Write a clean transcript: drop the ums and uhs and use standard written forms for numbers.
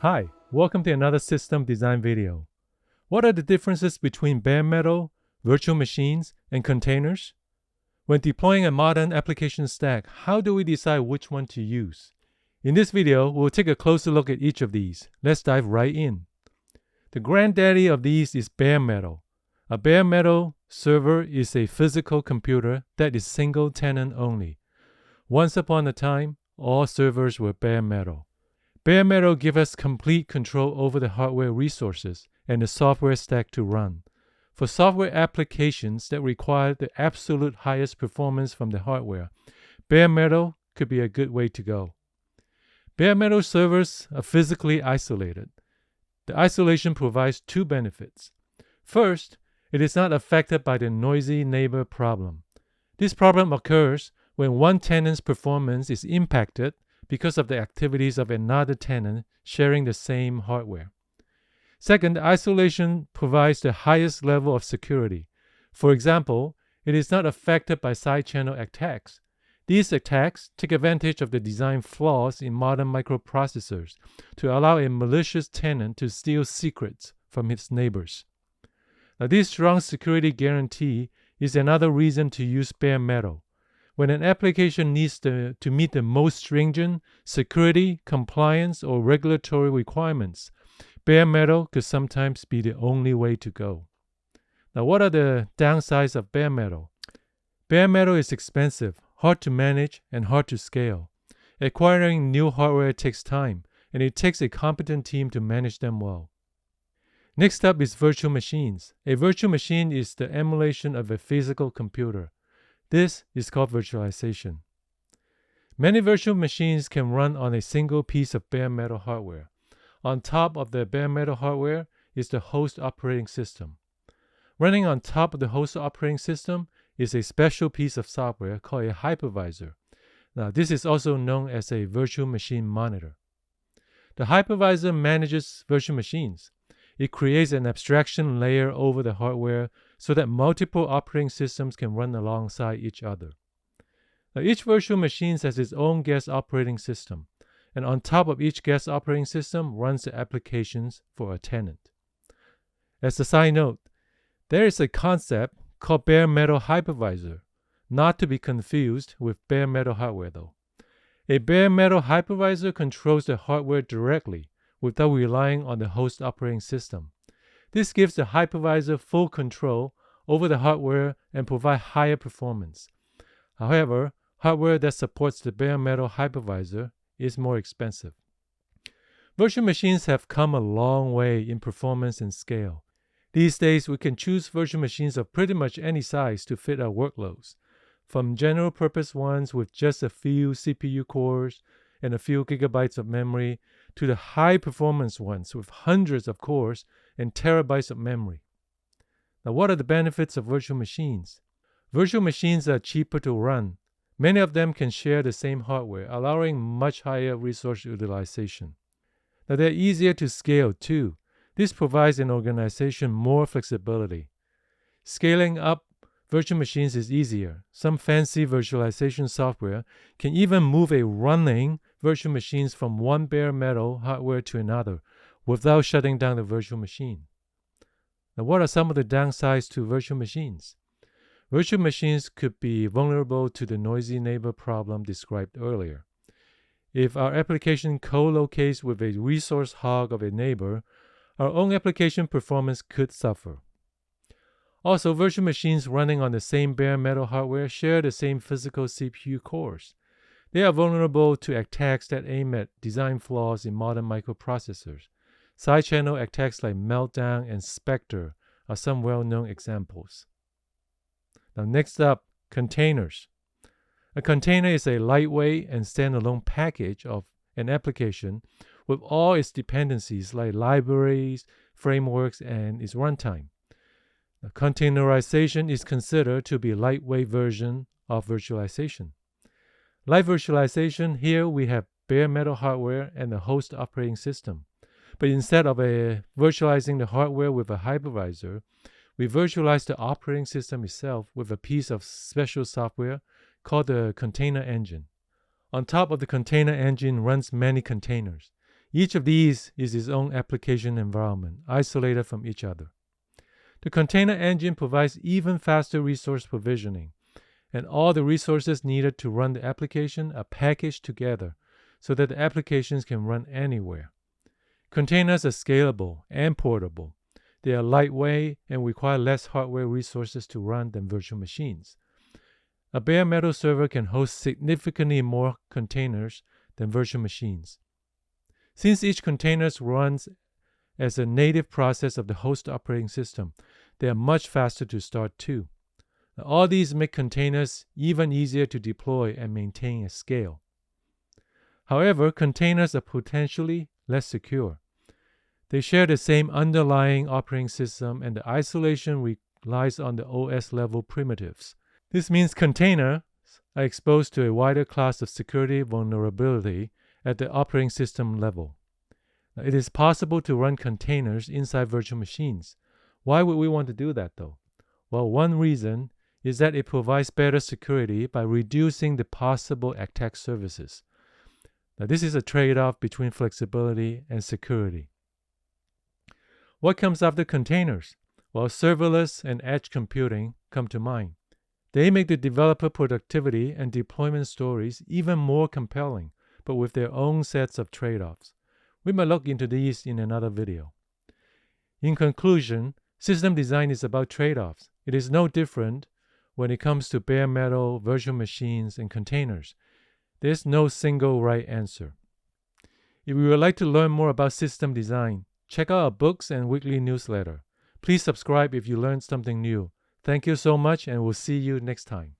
Hi, welcome to another system design video. What are the differences between bare metal, virtual machines, and containers? When deploying a modern application stack, how do we decide which one to use? In this video, we'll take a closer look at each of these. Let's dive right in. The granddaddy of these is bare metal. A bare metal server is a physical computer that is single tenant only. Once upon a time, all servers were bare metal. Bare metal gives us complete control over the hardware resources and the software stack to run. For software applications that require the absolute highest performance from the hardware, bare metal could be a good way to go. Bare metal servers are physically isolated. The isolation provides two benefits. First, it is not affected by the noisy neighbor problem. This problem occurs when one tenant's performance is impacted because of the activities of another tenant sharing the same hardware. Second, isolation provides the highest level of security. For example, it is not affected by side-channel attacks. These attacks take advantage of the design flaws in modern microprocessors to allow a malicious tenant to steal secrets from its neighbors. Now, this strong security guarantee is another reason to use bare metal. When an application needs to meet the most stringent security, compliance, or regulatory requirements, bare metal could sometimes be the only way to go. Now, what are the downsides of bare metal? Bare metal is expensive, hard to manage, and hard to scale. Acquiring new hardware takes time, and it takes a competent team to manage them well. Next up is virtual machines. A virtual machine is the emulation of a physical computer. This is called virtualization. Many virtual machines can run on a single piece of bare metal hardware. On top of the bare metal hardware is the host operating system. Running on top of the host operating system is a special piece of software called a hypervisor. Now, this is also known as a virtual machine monitor. The hypervisor manages virtual machines. It creates an abstraction layer over the hardware so that multiple operating systems can run alongside each other. Now, each virtual machine has its own guest operating system, and on top of each guest operating system runs the applications for a tenant. As a side note, there is a concept called bare metal hypervisor, not to be confused with bare metal hardware though. A bare metal hypervisor controls the hardware directly without relying on the host operating system. This gives the hypervisor full control over the hardware and provides higher performance. However, hardware that supports the bare metal hypervisor is more expensive. Virtual machines have come a long way in performance and scale. These days, we can choose virtual machines of pretty much any size to fit our workloads, from general purpose ones with just a few CPU cores and a few gigabytes of memory to the high performance ones with hundreds of cores and terabytes of memory. Now, what are the benefits of virtual machines? Virtual machines are cheaper to run. Many of them can share the same hardware, allowing much higher resource utilization. Now, they're easier to scale too. This provides an organization more flexibility. Scaling up virtual machines is easier. Some fancy virtualization software can even move a running virtual machines from one bare metal hardware to another without shutting down the virtual machine. Now, what are some of the downsides to virtual machines? Virtual machines could be vulnerable to the noisy neighbor problem described earlier. If our application co-locates with a resource hog of a neighbor, our own application performance could suffer. Also, virtual machines running on the same bare metal hardware share the same physical CPU cores. They are vulnerable to attacks that aim at design flaws in modern microprocessors. Side-channel attacks like Meltdown and Spectre are some well-known examples. Now, next up, containers. A container is a lightweight and standalone package of an application with all its dependencies like libraries, frameworks, and its runtime. Containerization is considered to be a lightweight version of virtualization. Like virtualization, here we have bare metal hardware and a host operating system. But instead of virtualizing the hardware with a hypervisor, we virtualize the operating system itself with a piece of special software called the container engine. On top of the container engine runs many containers. Each of these is its own application environment, isolated from each other. The container engine provides even faster resource provisioning, and all the resources needed to run the application are packaged together so that the applications can run anywhere. Containers are scalable and portable. They are lightweight and require less hardware resources to run than virtual machines. A bare metal server can host significantly more containers than virtual machines. Since each container runs as a native process of the host operating system, they are much faster to start too. All these make containers even easier to deploy and maintain at scale. However, containers are potentially less secure. They share the same underlying operating system, and the isolation relies on the OS level primitives. This means containers are exposed to a wider class of security vulnerability at the operating system level. Now, it is possible to run containers inside virtual machines. Why would we want to do that though? Well, one reason is that it provides better security by reducing the possible attack surfaces. Now, this is a trade-off between flexibility and security. What comes after containers? Well, serverless and edge computing come to mind. They make the developer productivity and deployment stories even more compelling, but with their own sets of trade-offs. We might look into these in another video. In conclusion, system design is about trade-offs. It is no different when it comes to bare metal, virtual machines, and containers. There's no single right answer. If you would like to learn more about system design, check out our books and weekly newsletter. Please subscribe if you learned something new. Thank you so much, and we'll see you next time.